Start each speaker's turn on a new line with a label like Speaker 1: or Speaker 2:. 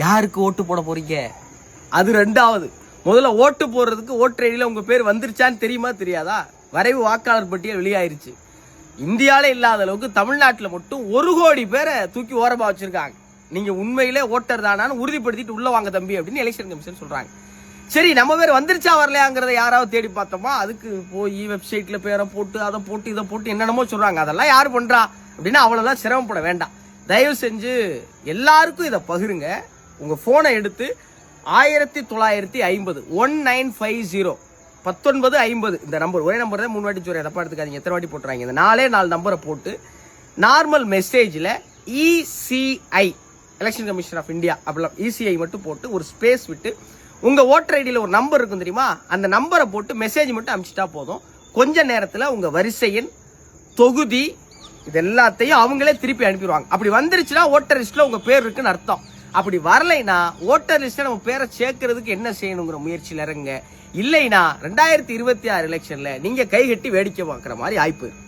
Speaker 1: யாருக்கு ஓட்டு போட போறீங்க? அது ரெண்டாவது. முதல்ல ஓட்டு போடுறதுக்கு ஓட்டர் ஐடியில உங்க பேர் வந்துருச்சான்னு தெரியுமா தெரியாதா? வரைவு வாக்காளர் பட்டியல் வெளியாயிருச்சு. இந்தியாவில இல்லாத அளவுக்கு தமிழ்நாட்டில் மட்டும் 1 கோடி பேரை தூக்கி ஓரமா வச்சிருக்காங்க. நீங்க உண்மையிலே ஓட்டர் தானான்னு உறுதிப்படுத்திட்டு உள்ள வாங்க தம்பி அப்படின்னு எலெக்ஷன் கமிஷன் சொல்றாங்க. சரி, நம்ம பேர் வந்துருச்சா வரலையாங்கிறத யாராவது தேடி பார்த்தோமா? அதுக்கு போய் வெப்சைட்ல பேரை போட்டு அதை போட்டு இதை போட்டு என்னென்னமோ சொல்றாங்க. அதெல்லாம் யாரு பண்றா அப்படின்னா அவ்வளவுதான் சிரமப்பட வேண்டாம். தயவு செஞ்சு எல்லாருக்கும் இதை பகிருங்க. உங்க போனை எடுத்து 1950 1950 1950 இந்த நம்பர், ஒரே நம்பர் தான் 3 வாட்டி சொல்றேன், தப்பா எடுத்துக்காதீங்க, எத்தனை வாட்டி போட்டுறாங்க. இந்த 4 நம்பரை போட்டு நார்மல் மெசேஜ்ல ECI election commission of India அப்படிலாம் ECI மட்டும் போட்டு ஒரு ஸ்பேஸ் விட்டு உங்க ஓட்டர் ஐடியில ஒரு நம்பர் இருக்கும் தெரியுமா, அந்த நம்பரை போட்டு மெசேஜ் மட்டும் அனுப்பிச்சிட்டா போதும். கொஞ்ச நேரத்தில் உங்க வரிசை எண், தொகுதி இது எல்லாத்தையும் அவங்களே திருப்பி அனுப்பிடுவாங்க. அப்படி வந்துருச்சுன்னா ஓட்டர் லிஸ்ட்ல உங்க பேர் இருக்குன்னு அர்த்தம். அப்படி வரலைன்னா ஓட்டர் லிஸ்ட்ல நம்ம பேரை சேர்க்கறதுக்கு என்ன செய்யணுங்கிற முயற்சியில் இறங்க. இல்லைனா 2026 எலெக்ஷன்ல நீங்க கை கட்டி வேடிக்கை பார்க்குற மாதிரி ஆயிப்போயிரு.